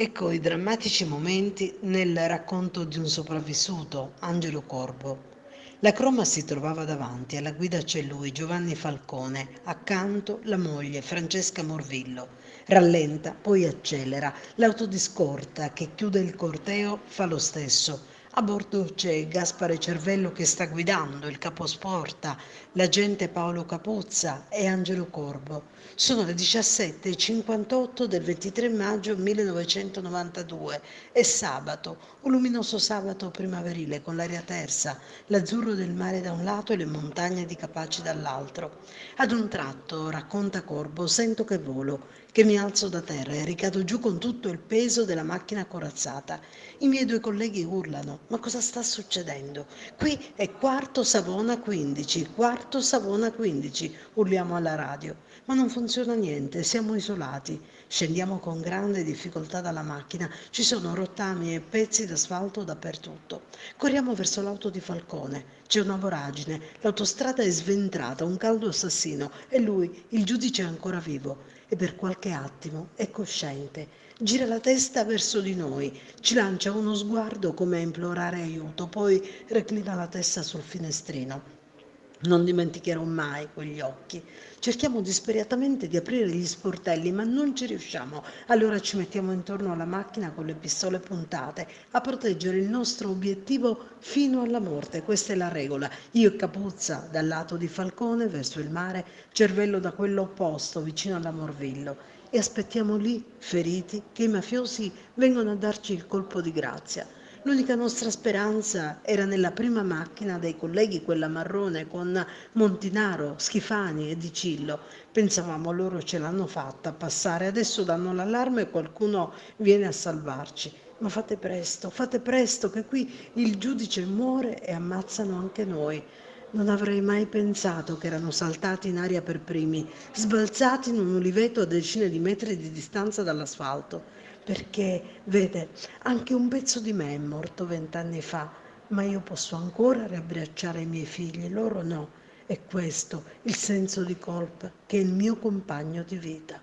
Ecco i drammatici momenti nel racconto di un sopravvissuto, Angelo Corbo. La Croma si trovava davanti, alla guida c'è lui, Giovanni Falcone, accanto la moglie, Francesca Morvillo. Rallenta, poi accelera. L'auto di scorta che chiude il corteo fa lo stesso. A bordo c'è Gaspare Cervello che sta guidando, il caposporta, l'agente Paolo Capuzza e Angelo Corbo. Sono le 17:58 del 23 maggio 1992. È sabato, un luminoso sabato primaverile con l'aria tersa, l'azzurro del mare da un lato e le montagne di Capaci dall'altro. Ad un tratto, racconta Corbo, sento che volo, che mi alzo da terra e ricado giù con tutto il peso della macchina corazzata. I miei due colleghi urlano: ma cosa sta succedendo? Qui è quarto Savona 15, quarto Savona 15, urliamo alla radio. Ma non funziona niente, siamo isolati. Scendiamo con grande difficoltà dalla macchina, ci sono rottami e pezzi d'asfalto dappertutto. Corriamo verso l'auto di Falcone, c'è una voragine, l'autostrada è sventrata, un caldo assassino e lui, il giudice, è ancora vivo e per qualche attimo è cosciente. Gira la testa verso di noi, ci lancia uno sguardo come a implorare aiuto, poi reclina la testa sul finestrino. Non dimenticherò mai quegli occhi. Cerchiamo disperatamente di aprire gli sportelli, ma non ci riusciamo. Allora ci mettiamo intorno alla macchina con le pistole puntate a proteggere il nostro obiettivo fino alla morte. Questa è la regola. Io e Capuzza dal lato di Falcone verso il mare, Cervello da quello opposto vicino alla Morvillo. E aspettiamo lì, feriti, che i mafiosi vengano a darci il colpo di grazia. L'unica nostra speranza era nella prima macchina dei colleghi, quella marrone, con Montinaro, Schifani e Di Cillo. Pensavamo loro ce l'hanno fatta a passare, adesso danno l'allarme e qualcuno viene a salvarci. Ma fate presto, che qui il giudice muore e ammazzano anche noi. Non avrei mai pensato che erano saltati in aria per primi, sbalzati in un uliveto a decine di metri di distanza dall'asfalto. Perché, vede, anche un pezzo di me è morto 20 anni fa, ma io posso ancora riabbracciare i miei figli, loro no. È questo il senso di colpa che è il mio compagno di vita.